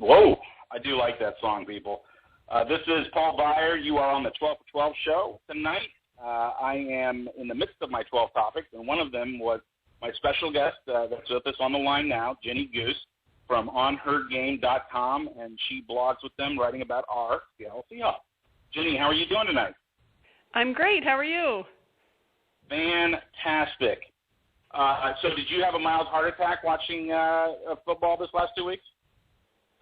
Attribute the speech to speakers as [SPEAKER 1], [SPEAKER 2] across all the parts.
[SPEAKER 1] Whoa, I do like that song, people. This is Paul Byer. You are on the 12 for 12 show tonight. I am in the midst of my 12 topics, and one of them was my special guest that's with us on the line now, Jenny Goos from onhergame.com, and she blogs with them writing about our Seattle Seahawks. Jenny, how are you doing tonight?
[SPEAKER 2] I'm great. How are you?
[SPEAKER 1] Fantastic. So did you have a mild heart attack watching football this last 2 weeks?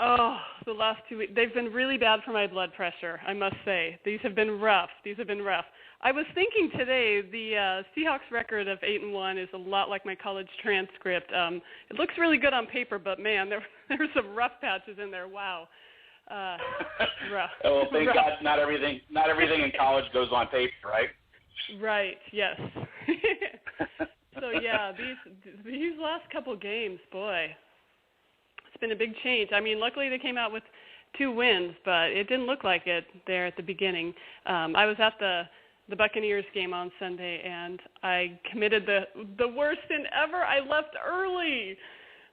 [SPEAKER 2] Oh, the last 2 weeks. They've been really bad for my blood pressure, I must say. These have been rough. I was thinking today the Seahawks record of 8-1 is a lot like my college transcript. It looks really good on paper, but, man, there's some rough patches in there. Wow. Rough.
[SPEAKER 1] Well, thank God not everything in college goes on paper, right?
[SPEAKER 2] Right, yes. So, yeah, these last couple games, boy, it's been a big change. I mean, luckily they came out with 2 wins, but it didn't look like it there at the beginning. I was at the Buccaneers game on Sunday, and I committed the worst sin ever. I left early,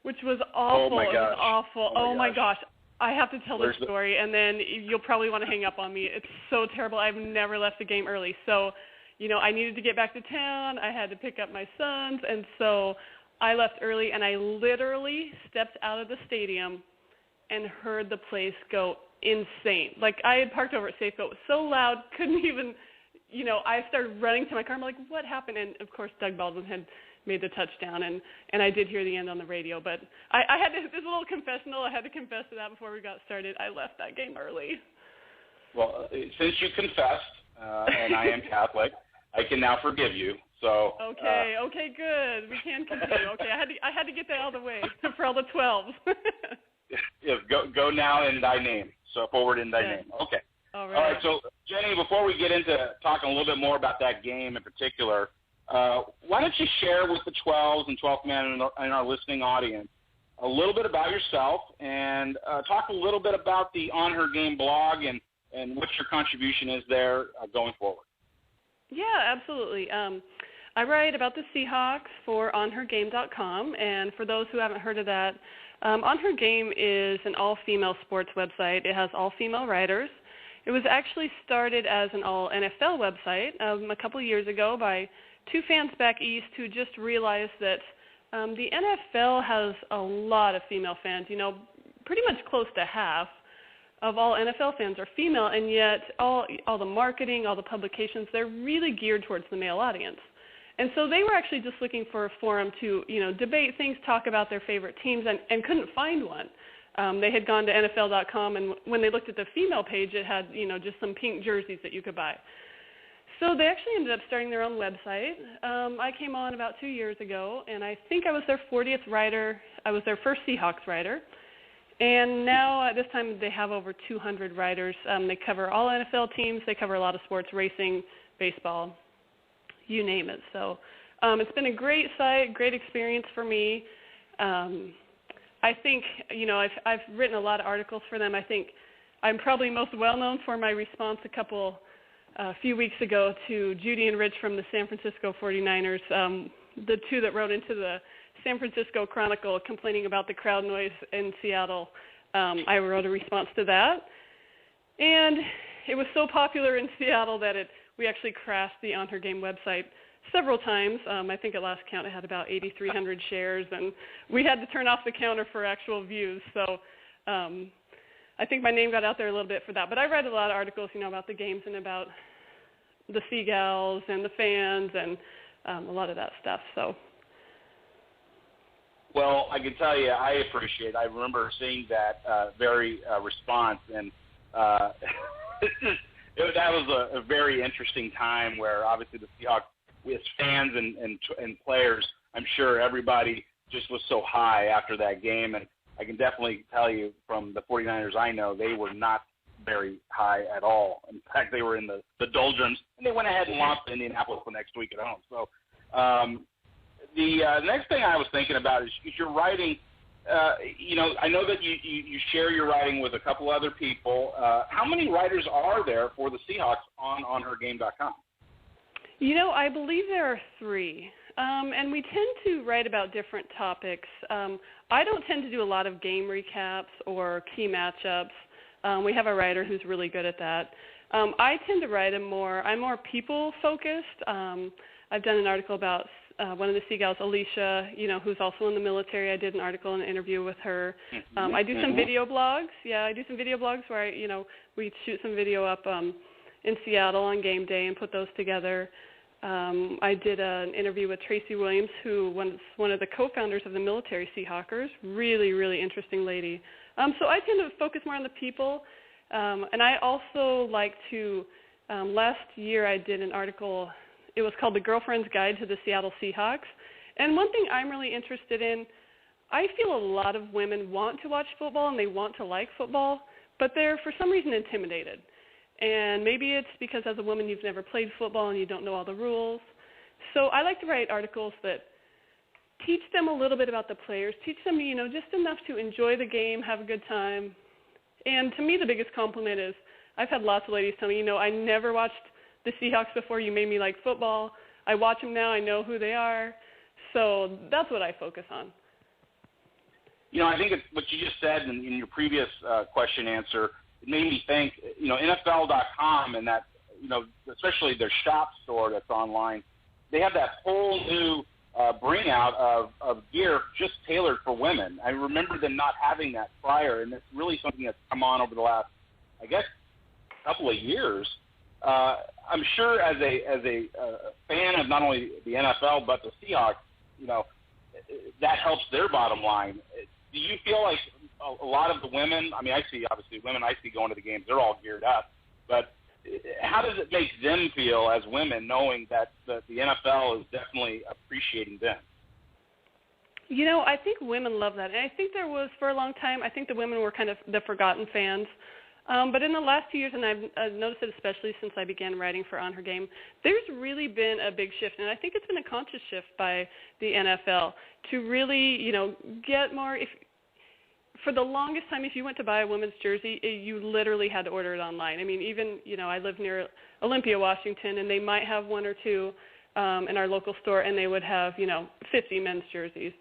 [SPEAKER 2] which was awful.
[SPEAKER 1] Oh, my gosh.
[SPEAKER 2] It was awful. Oh my gosh. I have to tell this story, and then you'll probably want to hang up on me. It's so terrible. I've never left a game early. So, I needed to get back to town. I had to pick up my sons, and so I left early, and I literally stepped out of the stadium and heard the place go insane. Like, I had parked over at Safeco. It was so loud, couldn't even, I started running to my car. I'm like, what happened? And, of course, Doug Baldwin had made the touchdown, and I did hear the end on the radio. But I had this little confessional. I had to confess to that before we got started. I left that game early.
[SPEAKER 1] Well, since you confessed, and I am Catholic, I can now forgive you. So
[SPEAKER 2] okay, good. We can continue. Okay, I had to get that out of the way for all the 12s.
[SPEAKER 1] Yeah, go now in thy name. So forward in thy name. Okay.
[SPEAKER 2] All
[SPEAKER 1] right. So Jenny, before we get into talking a little bit more about that game in particular, why don't you share with the 12s and 12th man and our listening audience a little bit about yourself and talk a little bit about the On Her Game blog and what your contribution is there going forward.
[SPEAKER 2] Yeah, absolutely. I write about the Seahawks for onhergame.com, and for those who haven't heard of that, On Her Game is an all-female sports website. It has all-female writers. It was actually started as an all-NFL website a couple of years ago by 2 fans back east who just realized that the NFL has a lot of female fans. Pretty much close to half of all NFL fans are female, and yet all the marketing, all the publications, they're really geared towards the male audience. And so they were actually just looking for a forum to, debate things, talk about their favorite teams, and couldn't find one. They had gone to NFL.com, and when they looked at the female page, it had, just some pink jerseys that you could buy. So they actually ended up starting their own website. I came on about 2 years ago, and I think I was their 40th writer. I was their first Seahawks writer. And now at this time they have over 200 writers. They cover all NFL teams. They cover a lot of sports, racing, baseball, you name it. So it's been a great site, great experience for me. I think, I've written a lot of articles for them. I think I'm probably most well-known for my response a few weeks ago to Judy and Rich from the San Francisco 49ers, the 2 that wrote into the San Francisco Chronicle complaining about the crowd noise in Seattle. I wrote a response to that, and it was so popular in Seattle that we actually crashed the On Her Game website several times. I think at last count it had about 8,300 shares, and we had to turn off the counter for actual views. So I think my name got out there a little bit for that. But I read a lot of articles, about the games and about the Seagulls and the fans and a lot of that stuff. So.
[SPEAKER 1] Well, I can tell you, I appreciate it. I remember seeing that very response, and that was a very interesting time where obviously the Seahawks, with fans and players, I'm sure everybody just was so high after that game, and I can definitely tell you from the 49ers I know, they were not very high at all. In fact, they were in the doldrums, and they went ahead and lost to Indianapolis the next week at home. So the next thing I was thinking about is your writing. I know that you share your writing with a couple other people. How many writers are there for the Seahawks on onhergame.com?
[SPEAKER 2] I believe there are 3. And we tend to write about different topics. I don't tend to do a lot of game recaps or key matchups. We have a writer who's really good at that. I tend to write I'm more people-focused. I've done an article about one of the Seagulls, Alicia, who's also in the military. I did an article and an interview with her. I do some video blogs. Yeah, I do some video blogs where we shoot some video up in Seattle on game day and put those together. I did an interview with Tracy Williams, who was one of the co-founders of the military Seahawkers. Really, really interesting lady. So I tend to focus more on the people. And I also like to, last year I did an article, it was called The Girlfriend's Guide to the Seattle Seahawks. And one thing I'm really interested in, I feel a lot of women want to watch football and they want to like football, but they're for some reason intimidated. And maybe it's because as a woman you've never played football and you don't know all the rules. So I like to write articles that teach them a little bit about the players, teach them, just enough to enjoy the game, have a good time. And to me, the biggest compliment is I've had lots of ladies tell me, I never watched the Seahawks before you made me like football. I watch them now. I know who they are. So that's what I focus on.
[SPEAKER 1] I think it's what you just said in your previous question answer. It made me think, NFL.com and that, especially their shop store that's online, they have that whole new bring out of gear just tailored for women. I remember them not having that prior, and it's really something that's come on over the last, I guess, couple of years. I'm sure as a fan of not only the NFL but the Seahawks, that helps their bottom line. Do you feel like a lot of the women, I see obviously women I see going to the games, they're all geared up, but how does it make them feel as women knowing that the NFL is definitely appreciating them?
[SPEAKER 2] I think women love that. And I think there was, for a long time, I think the women were kind of the forgotten fans. But in the last 2 years, and I've noticed it especially since I began writing for On Her Game, there's really been a big shift. And I think it's been a conscious shift by the NFL to really, get more. For the longest time, if you went to buy a women's jersey, you literally had to order it online. Even, I live near Olympia, Washington, and they might have one or two in our local store, and they would have, 50 men's jerseys.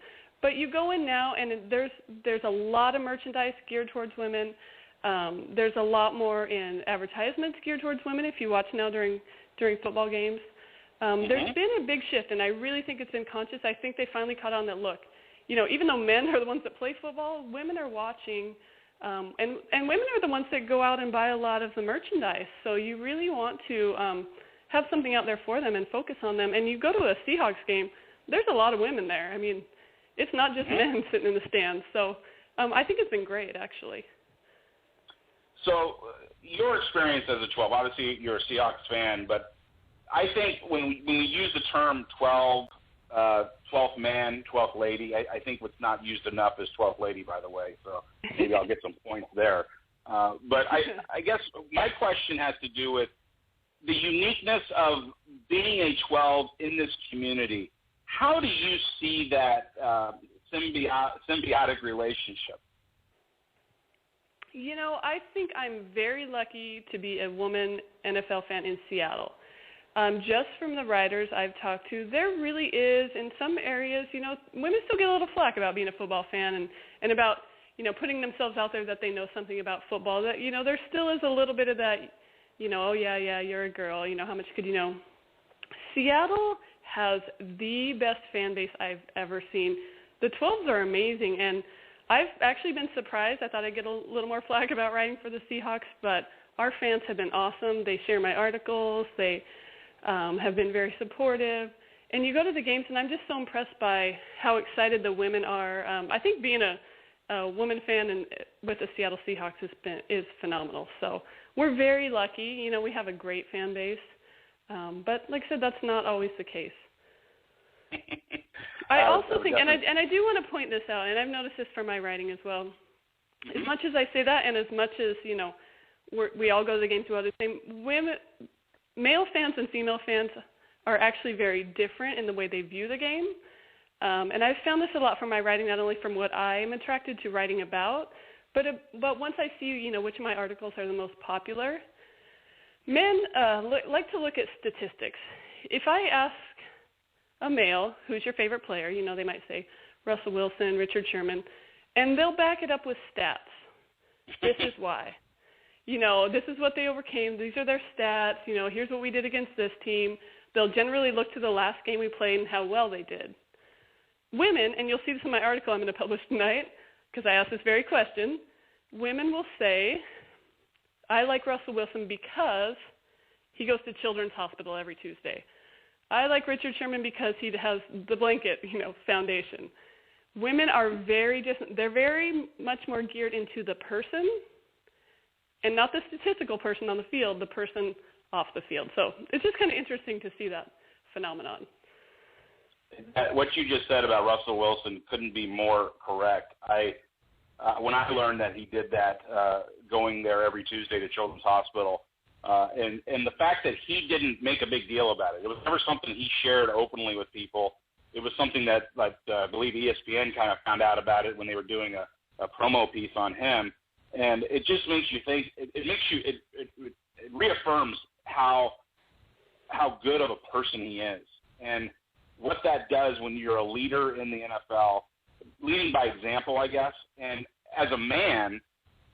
[SPEAKER 2] But you go in now, and there's a lot of merchandise geared towards women. There's a lot more in advertisements geared towards women if you watch now during football games. There's been a big shift, and I really think it's been conscious. I think they finally caught on that, look, even though men are the ones that play football, women are watching, and women are the ones that go out and buy a lot of the merchandise. So you really want to have something out there for them and focus on them. And you go to a Seahawks game, there's a lot of women there. It's not just men sitting in the stands. So I think it's been great, actually.
[SPEAKER 1] So your experience as a 12, obviously you're a Seahawks fan, but I think when we use the term 12th man, 12th lady, I think what's not used enough is 12th lady, by the way, so maybe I'll get some points there. But I guess my question has to do with the uniqueness of being a 12 in this community. How do you see that symbiotic relationship?
[SPEAKER 2] I think I'm very lucky to be a woman NFL fan in Seattle. Just from the writers I've talked to, there really is, in some areas, women still get a little flack about being a football fan and about, putting themselves out there that they know something about football. That, there still is a little bit of that, oh, yeah, you're a girl, how much could you know? Seattle has the best fan base I've ever seen. The 12s are amazing, and I've actually been surprised. I thought I'd get a little more flack about writing for the Seahawks, but our fans have been awesome. They share my articles. They have been very supportive. And you go to the games, and I'm just so impressed by how excited the women are. I think being a woman fan with the Seattle Seahawks is phenomenal. So we're very lucky. We have a great fan base. But like I said, that's not always the case. I also think, and I do want to point this out, and I've noticed this from my writing as well. As much as I say that, and as much as, we all go to the game to other things, male fans and female fans are actually very different in the way they view the game. And I've found this a lot from my writing, not only from what I'm attracted to writing about, but once I see, which of my articles are the most popular, men like to look at statistics. If I ask a male, who's your favorite player, they might say Russell Wilson, Richard Sherman, and they'll back it up with stats. This is why. This is what they overcame. These are their stats. Here's what we did against this team. They'll generally look to the last game we played and how well they did. Women, and you'll see this in my article I'm going to publish tonight because I asked this very question, women will say, I like Russell Wilson because he goes to Children's Hospital every Tuesday. I like Richard Sherman because he has the blanket, foundation. Women are very different. They're very much more geared into the person and not the statistical person on the field, the person off the field. So it's just kind of interesting to see that phenomenon.
[SPEAKER 1] What you just said about Russell Wilson couldn't be more correct. When I learned that he did that, going there every Tuesday to Children's Hospital, and the fact that he didn't make a big deal about it. It was never something he shared openly with people. It was something that, I believe ESPN kind of found out about it when they were doing a promo piece on him. And it just makes you think, it reaffirms how good of a person he is. And what that does when you're a leader in the NFL, leading by example, I guess. And as a man,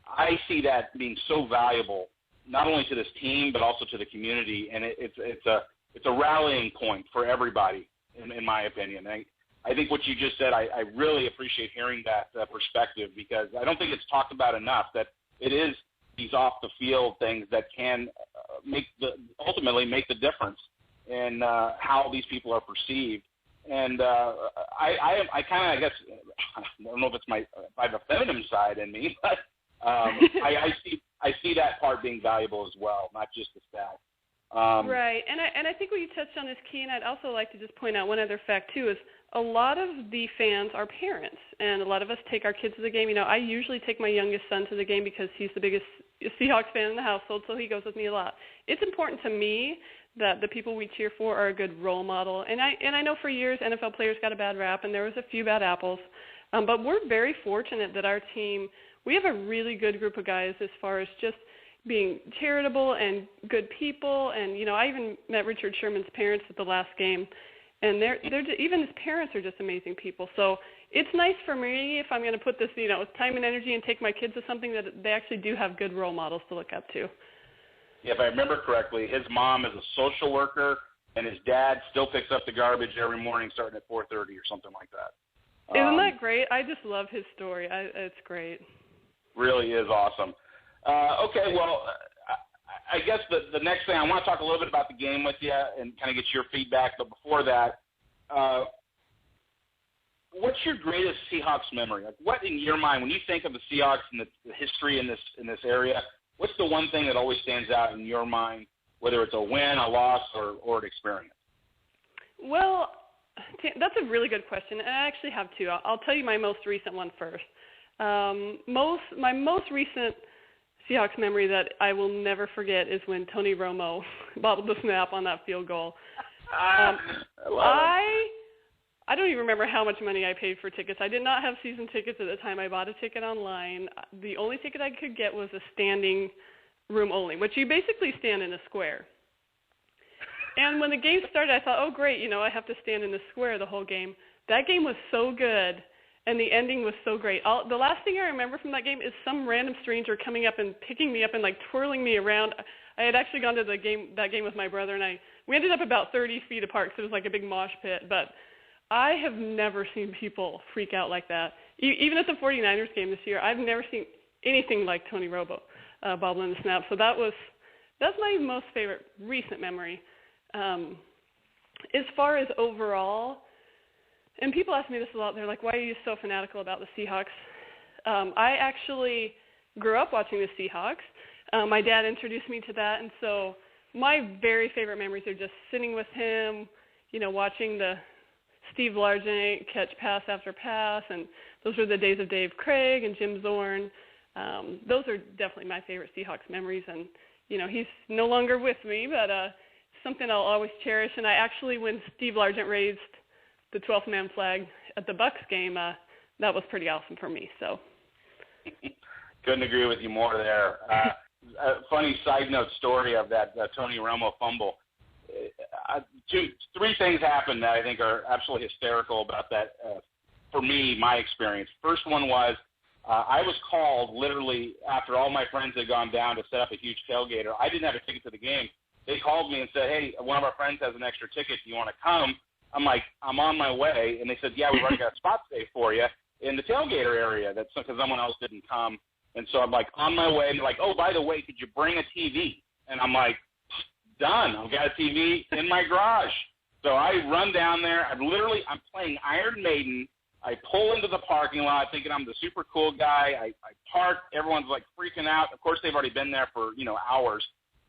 [SPEAKER 1] I see that being so valuable, not only to this team, but also to the community. And it's a rallying point for everybody, in my opinion. I think what you just said, I really appreciate hearing that perspective, because I don't think it's talked about enough that it is these off-the-field things that can ultimately make the difference in how these people are perceived. And I kind of, I guess, I don't know if I have a feminine side in me, but I see that part being valuable as well, not just the stat.
[SPEAKER 2] Right, and I think what you touched on is key, and I'd also like to just point out one other fact, too, is a lot of the fans are parents, and a lot of us take our kids to the game. I usually take my youngest son to the game because he's the biggest Seahawks fan in the household, so he goes with me a lot. It's important to me that the people we cheer for are a good role model, and I know for years NFL players got a bad rap, and there was a few bad apples, but we're very fortunate that our team, we have a really good group of guys as far as just being charitable and good people. And, I even met Richard Sherman's parents at the last game, and they're even his parents are just amazing people. So it's nice for me if I'm going to put this, time and energy and take my kids to something that they actually do have good role models to look up to.
[SPEAKER 1] Yeah, if I remember correctly, his mom is a social worker, and his dad still picks up the garbage every morning starting at 4:30 or something like that.
[SPEAKER 2] Isn't that great? I just love his story. It's great.
[SPEAKER 1] Really is awesome. Okay, well, I guess the next thing, I want to talk a little bit about the game with you and kind of get your feedback. But before that, what's your greatest Seahawks memory? Like, what in your mind, when you think of the Seahawks and the history in this area, what's the one thing that always stands out in your mind, whether it's a win, a loss, or an experience?
[SPEAKER 2] Well, that's a really good question, and I actually have two. I'll tell you my most recent one first. My most recent Seahawks memory that I will never forget is when Tony Romo bobbled the snap on that field goal. I don't even remember how much money I paid for tickets. I did not have season tickets at the time. I bought a ticket online. The only ticket I could get was a standing room only, which you basically stand in a square. And when the game started, I thought, oh, great, I have to stand in the square the whole game. That game was so good, and the ending was so great. The last thing I remember from that game is some random stranger coming up and picking me up and, twirling me around. I had actually gone to that game with my brother, and we ended up about 30 feet apart because it was like a big mosh pit. But I have never seen people freak out like that. Even at the 49ers game this year, I've never seen anything like Tony Romo bobbling the snap. So that's my most favorite recent memory. As far as overall, and people ask me this a lot, they're like, why are you so fanatical about the Seahawks? I actually grew up watching the Seahawks. My dad introduced me to that, and so my very favorite memories are just sitting with him, watching the Steve Largent catch pass after pass, and those were the days of Dave Craig and Jim Zorn. Those are definitely my favorite Seahawks memories, and, he's no longer with me, but something I'll always cherish. And I actually, when Steve Largent raised the 12th man flag at the Bucs game, that was pretty awesome for me. So
[SPEAKER 1] couldn't agree with you more there. A funny side note story of that Tony Romo fumble. Three things happened that I think are absolutely hysterical about that for me, my experience. First one was I was called literally after all my friends had gone down to set up a huge tailgater. I didn't have a ticket to the game. They called me and said, hey, one of our friends has an extra ticket. Do you want to come? I'm like, I'm on my way. And they said, yeah, we've already got a spot saved for you in the tailgater area. That's because someone else didn't come. And so I'm like on my way. And they're like, oh, by the way, could you bring a TV? And I'm like, done. I've got a TV in my garage. So I run down there. I'm playing Iron Maiden. I pull into the parking lot thinking I'm the super cool guy. I park. Everyone's like freaking out. Of course, they've already been there for, hours.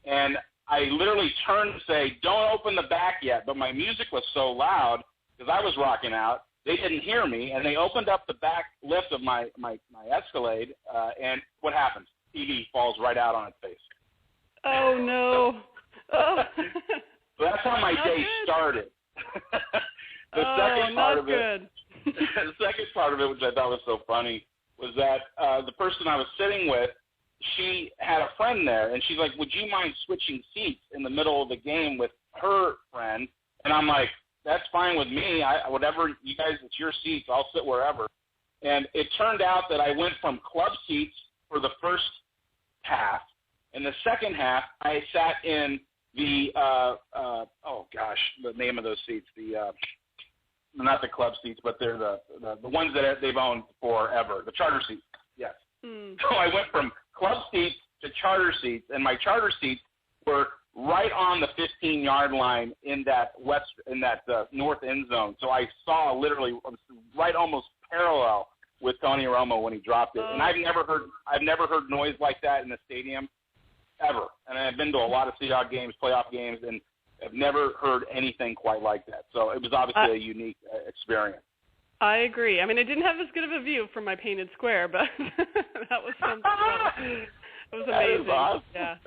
[SPEAKER 1] And I literally turned to say, don't open the back yet. But my music was so loud because I was rocking out. They didn't hear me, and they opened up the back lift of my Escalade, and what happens? TV falls right out on its face.
[SPEAKER 2] Oh, no.
[SPEAKER 1] So that's how my day started. The second part of it, which I thought was so funny, was that the person I was sitting with, she had a friend there, and she's like, would you mind switching seats in the middle of the game with her friend? And I'm like, that's fine with me. Whatever you guys, it's your seats. I'll sit wherever. And it turned out that I went from club seats for the first half. In the second half, I sat in the the name of those seats. Not the club seats, but they're the ones that they've owned forever. The charter seats. Yes. So I went from club seats to charter seats, and my charter seats were right on the 15-yard line in that north end zone. So I saw literally right almost parallel with Tony Romo when he dropped it. And I've never heard noise like that in the stadium ever. And I've been to a lot of Seahawks games, playoff games, and I've never heard anything quite like that. So it was obviously a unique experience.
[SPEAKER 2] I agree. I mean, I didn't have as good of a view from my painted square, but that was something. It was amazing.
[SPEAKER 1] That is awesome.
[SPEAKER 2] Yeah.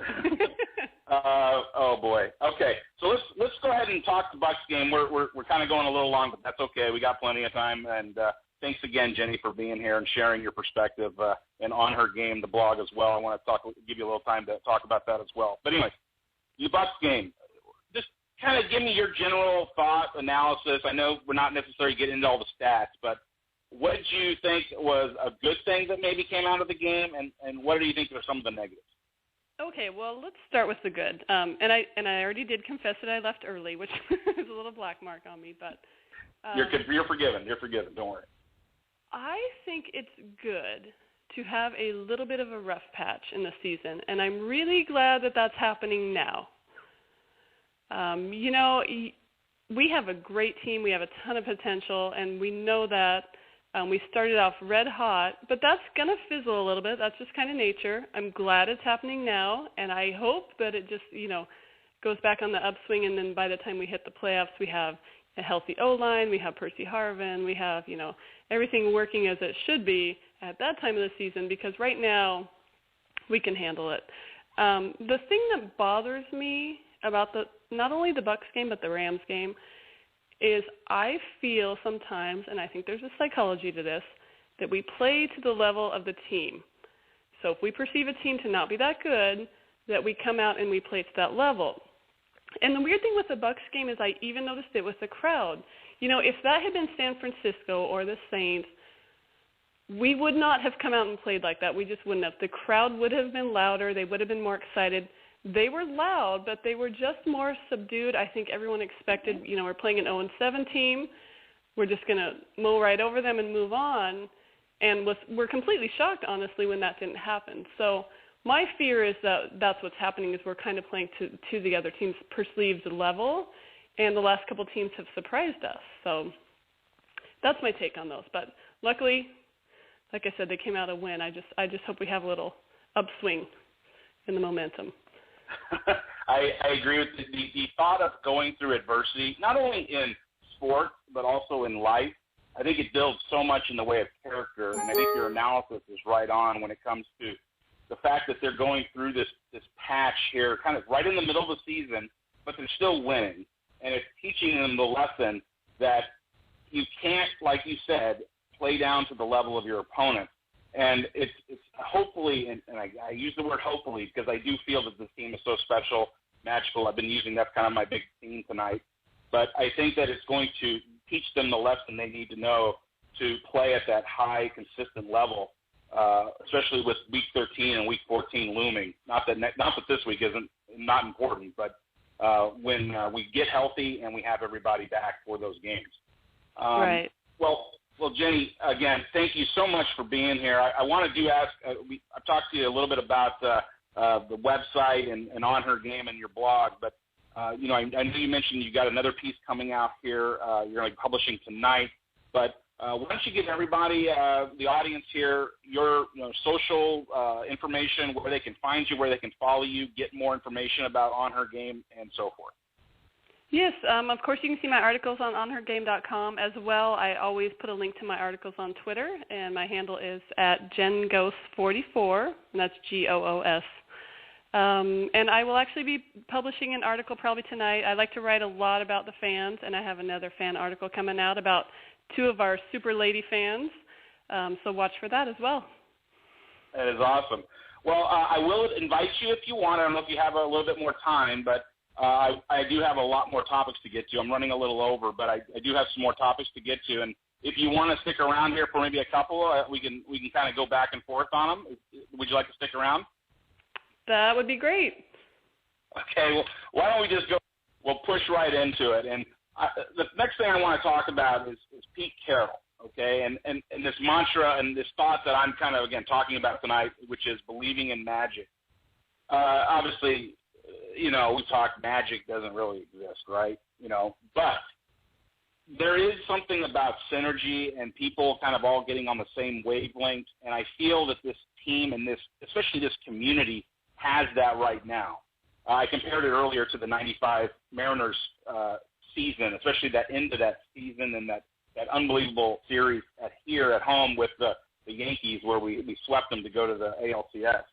[SPEAKER 1] Oh boy. Okay, so let's go ahead and talk the Bucs game. We're kind of going a little long, but that's okay. We got plenty of time. And thanks again, Jenny, for being here and sharing your perspective and on her game, the blog as well. I want to give you a little time to talk about that as well. But anyway, the Bucs game. Just kind of give me your general thought analysis. I know we're not necessarily getting into all the stats, but what did you think was a good thing that maybe came out of the game, and what do you think are some of the negatives?
[SPEAKER 2] Okay, well, let's start with the good. And I already did confess that I left early, which is a little black mark on me, but
[SPEAKER 1] you're forgiven. You're forgiven. Don't worry.
[SPEAKER 2] I think it's good to have a little bit of a rough patch in the season, and I'm really glad that that's happening now. We have a great team. We have a ton of potential, and we know that we started off red hot, but that's going to fizzle a little bit. That's just kind of nature. I'm glad it's happening now, and I hope that it just, goes back on the upswing, and then by the time we hit the playoffs, we have a healthy O-line, we have Percy Harvin, we have, everything working as it should be at that time of the season, because right now we can handle it. The thing that bothers me about not only the Bucs game but the Rams game is I feel sometimes, and I think there's a psychology to this, that we play to the level of the team. So if we perceive a team to not be that good, that we come out and we play to that level. And the weird thing with the Bucs game is I even noticed it with the crowd. If that had been San Francisco or the Saints, we would not have come out and played like that. We just wouldn't have. The crowd would have been louder. They would have been more excited. They were loud, but they were just more subdued. I think everyone expected, we're playing an 0-7 team. We're just going to mow right over them and move on. And we're completely shocked, honestly, when that didn't happen. So my fear is that that's what's happening, is we're kind of playing to the other team's perceived level, and the last couple teams have surprised us. So that's my take on those. But luckily, like I said, they came out a win. I just hope we have a little upswing in the momentum.
[SPEAKER 1] I agree with the thought of going through adversity, not only in sports but also in life. I think it builds so much in the way of character, and I think your analysis is right on when it comes to the fact that they're going through this patch here, kind of right in the middle of the season, but they're still winning, and it's teaching them the lesson that you can't, like you said, play down to the level of your opponent. And it's hopefully, and I use the word hopefully because I do feel that this team is so special, magical. I've been using that's kind of my big theme tonight. But I think that it's going to teach them the lesson they need to know to play at that high, consistent level, especially with Week 13 and Week 14 looming. Not that this week isn't not important, but when we get healthy and we have everybody back for those games.
[SPEAKER 2] Right.
[SPEAKER 1] Well, Jenny, again, thank you so much for being here. I want to ask, I've talked to you a little bit about the website and On Her Game and your blog, but, I know you mentioned you got another piece coming out here. You're going to be publishing tonight, but why don't you give everybody, the audience here, your social information, where they can find you, where they can follow you, get more information about On Her Game, and so forth.
[SPEAKER 2] Yes, of course you can see my articles on onhergame.com as well. I always put a link to my articles on Twitter, and my handle is at JenGoos44, and that's GOOS. And I will actually be publishing an article probably tonight. I like to write a lot about the fans, and I have another fan article coming out about two of our Super Lady fans, so watch for that as well.
[SPEAKER 1] That is awesome. Well, I will invite you if you want. I don't know if you have a little bit more time, but I do have a lot more topics to get to. I'm running a little over, but I do have some more topics to get to. And if you want to stick around here for maybe a couple, we can kind of go back and forth on them. Would you like to stick around?
[SPEAKER 2] That would be great.
[SPEAKER 1] Okay. Well, why don't we just go? We'll push right into it. And the next thing I want to talk about is Pete Carroll. Okay, and this mantra and this thought that I'm kind of again talking about tonight, which is believing in magic. Obviously, we talk magic doesn't really exist, right? But there is something about synergy and people kind of all getting on the same wavelength, and I feel that this team and especially this community has that right now. I compared it earlier to the '95 Mariners season, especially that end of that season and that unbelievable series here at home with the Yankees where we swept them to go to the ALCS.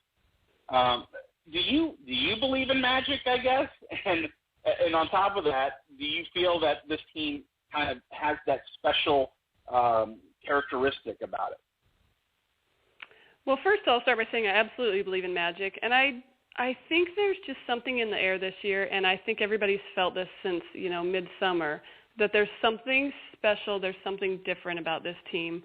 [SPEAKER 1] Do you believe in magic, I guess? And on top of that, do you feel that this team kind of has that special characteristic about it?
[SPEAKER 2] Well, first I'll start by saying I absolutely believe in magic, and I think there's just something in the air this year, and I think everybody's felt this since, midsummer, that there's something special, there's something different about this team.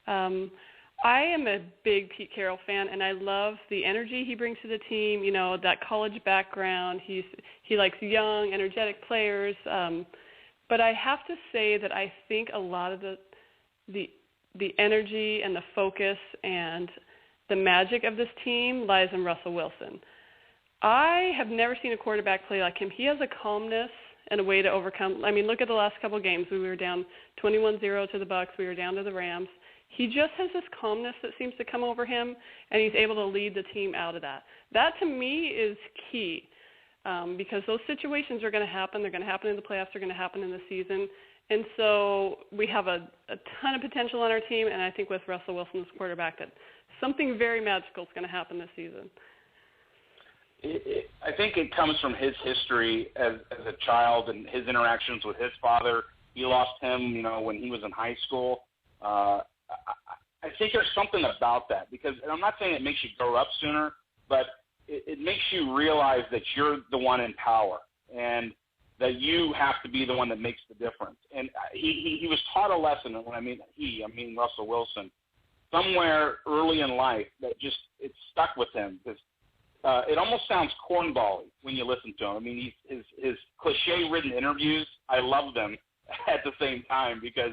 [SPEAKER 2] I am a big Pete Carroll fan, and I love the energy he brings to the team, that college background. He likes young, energetic players. But I have to say that I think a lot of the energy and the focus and the magic of this team lies in Russell Wilson. I have never seen a quarterback play like him. He has a calmness and a way to overcome. I mean, look at the last couple of games. We were down 21-0 to the Bucs. We were down to the Rams. He just has this calmness that seems to come over him, and he's able to lead the team out of that. That, to me, is key because those situations are going to happen. They're going to happen in the playoffs. They're going to happen in the season. And so we have a ton of potential on our team, and I think with Russell Wilson as quarterback that something very magical is going to happen this season.
[SPEAKER 1] I think it comes from his history as a child and his interactions with his father. He lost him, when he was in high school. I think there's something about that because, and I'm not saying it makes you grow up sooner, but it makes you realize that you're the one in power and that you have to be the one that makes the difference. And he was taught a lesson, and when I mean Russell Wilson, somewhere early in life that just it stuck with him because it almost sounds cornbally when you listen to him. I mean, his cliche-ridden interviews, I love them at the same time because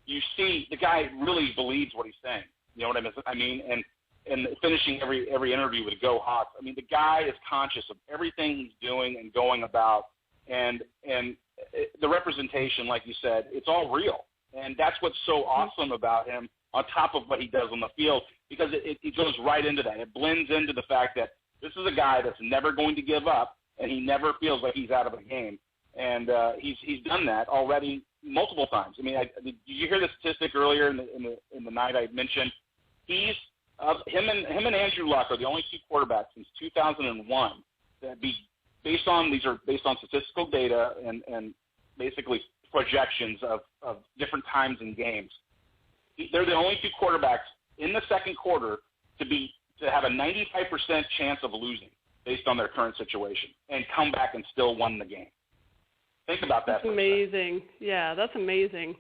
[SPEAKER 1] you see the guy really believes what he's saying. You know what I mean? And finishing every interview with "Go Hawks." I mean, the guy is conscious of everything he's doing and going about, and the representation, like you said, it's all real. And that's what's so awesome about him on top of what he does on the field because it goes right into that. It blends into the fact that this is a guy that's never going to give up, and he never feels like he's out of a game. And he's done that already multiple times. I mean, did you hear the statistic earlier in the night I mentioned? He's him and Andrew Luck are the only two quarterbacks since 2001 that based on statistical data and basically projections of different times in games. They're the only two quarterbacks in the second quarter to have a 95% chance of losing based on their current situation and come back and still won the game. Think about that.
[SPEAKER 2] That's amazing. Yeah, that's amazing.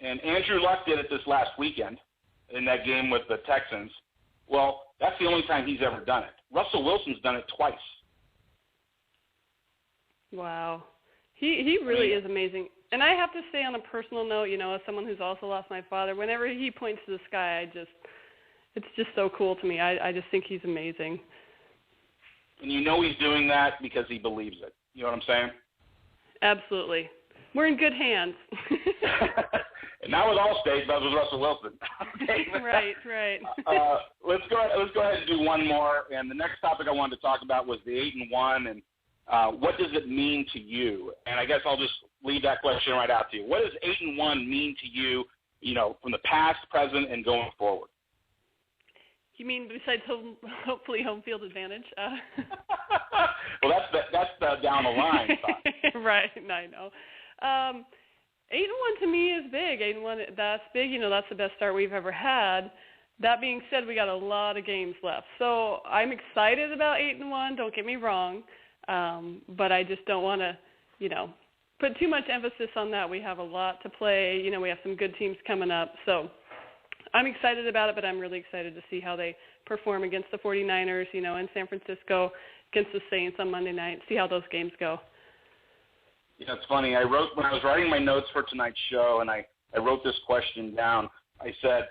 [SPEAKER 1] And Andrew Luck did it this last weekend in that game with the Texans. Well, that's the only time he's ever done it. Russell Wilson's done it twice.
[SPEAKER 2] Wow. He really is amazing. And I have to say, on a personal note, as someone who's also lost my father, whenever he points to the sky, it's just so cool to me. I just think he's amazing.
[SPEAKER 1] And he's doing that because he believes it. You know what I'm saying?
[SPEAKER 2] Absolutely. We're in good hands.
[SPEAKER 1] And not with Allstate, but with Russell Wilson. Okay.
[SPEAKER 2] Right.
[SPEAKER 1] Let's go ahead and do one more. And the next topic I wanted to talk about was the 8-1, and what does it mean to you? And I guess I'll just leave that question right out to you. What does 8-1 mean to you? From the past, present, and going forward.
[SPEAKER 2] You mean besides hopefully home field advantage?
[SPEAKER 1] Well, that's the down the line thought.
[SPEAKER 2] Right. I know. 8-1 to me is big. 8-1, that's big. That's the best start we've ever had. That being said, we got a lot of games left. So I'm excited about 8-1. Don't get me wrong. But I just don't want to, put too much emphasis on that. We have a lot to play. We have some good teams coming up. So I'm excited about it, but I'm really excited to see how they perform against the 49ers, in San Francisco, against the Saints on Monday night, see how those games go.
[SPEAKER 1] Yeah, it's funny. When I was writing my notes for tonight's show, and I wrote this question down, I said,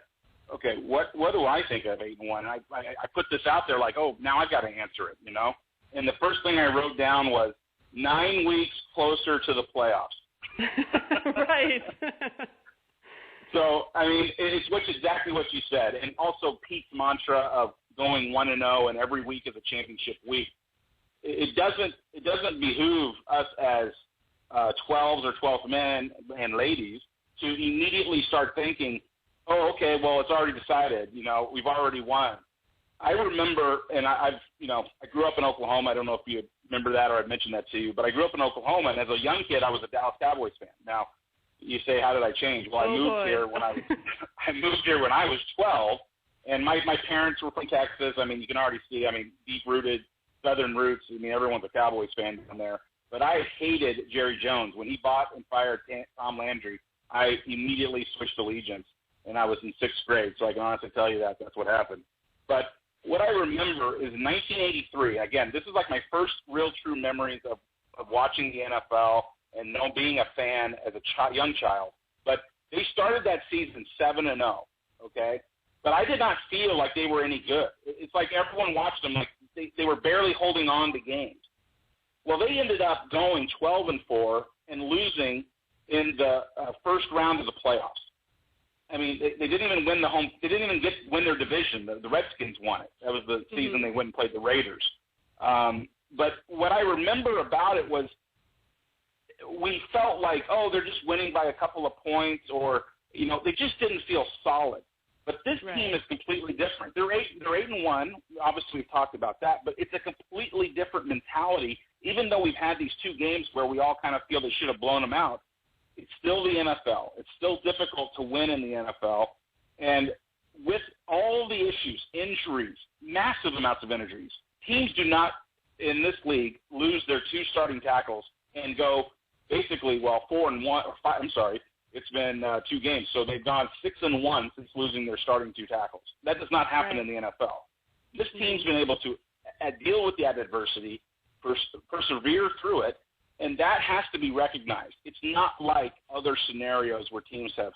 [SPEAKER 1] okay, what do I think of 8-1? And I put this out there like, oh, now I've got to answer it, And the first thing I wrote down was 9 weeks closer to the playoffs.
[SPEAKER 2] Right.
[SPEAKER 1] So, it's exactly what you said. And also Pete's mantra of going 1-0 and every week is a championship week. It doesn't behoove us as 12s or 12th men and ladies to immediately start thinking, oh, okay, well, it's already decided. We've already won. I remember, and I grew up in Oklahoma. I don't know if you remember that or I mentioned that to you, but I grew up in Oklahoma, and as a young kid, I was a Dallas Cowboys fan. Now, you say, how did I change? Well, I moved here when I was 12, and my parents were from Texas. You can already see, deep-rooted Southern roots. Everyone's a Cowboys fan down there. But I hated Jerry Jones. When he bought and fired Tom Landry, I immediately switched allegiance, and I was in 6th grade, so I can honestly tell you that's what happened. But what I remember is 1983. Again, this is like my first real true memories of watching the NFL and being a fan as a young child. But they started that season 7-0, okay? But I did not feel like they were any good. It's like everyone watched them like they were barely holding on to games. Well, they ended up going 12-4 and losing in the first round of the playoffs. They didn't even win they didn't even win their division. The Redskins won it. That was the season they went and played the Raiders. But what I remember about it was we felt like, oh, they're just winning by a couple of points, or they just didn't feel solid. But this team is completely different. They're 8-1. Obviously, we've talked about that, but it's a completely different mentality. Even though we've had these 2 games where we all kind of feel they should have blown them out, it's still the NFL. It's still difficult to win in the NFL. And with all the issues, injuries, massive amounts of injuries, teams do not, in this league, lose their 2 starting tackles and go basically, 4-1, or 5, it's been 2 games. So they've gone 6-1 since losing their starting 2 tackles. That does not happen in the NFL. This team's been able to deal with that adversity, persevere through it, and that has to be recognized. It's not like other scenarios where teams have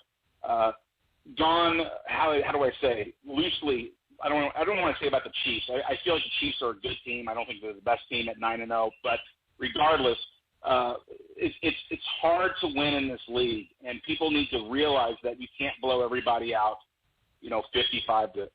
[SPEAKER 1] gone, how do I say, loosely. I don't want to say about the Chiefs. I feel like the Chiefs are a good team. I don't think they're the best team at 9-0, but regardless, it's hard to win in this league, and people need to realize that you can't blow everybody out, 55-6.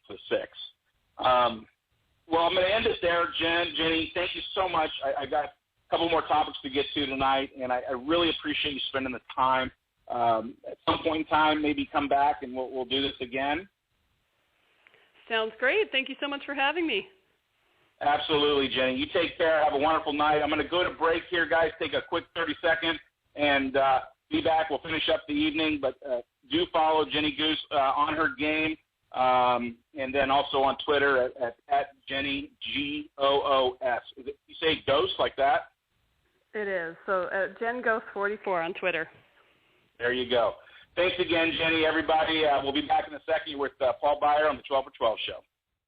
[SPEAKER 1] Well, I'm going to end it there, Jenny. Thank you so much. I got a couple more topics to get to tonight, and I really appreciate you spending the time. At some point in time, maybe come back and we'll do this again.
[SPEAKER 2] Sounds great. Thank you so much for having me.
[SPEAKER 1] Absolutely, Jenny. You take care. Have a wonderful night. I'm going to go to break here, guys. Take a quick 30-second and be back. We'll finish up the evening, but do follow Jenny Goos on her game, and then also on Twitter at Jenny, G-O-O-S. You say Ghost like that?
[SPEAKER 2] It is. So Jen Ghost 44 on Twitter.
[SPEAKER 1] There you go. Thanks again, Jenny, everybody. We'll be back in a second with Paul Beyer on the 12 for 12 show.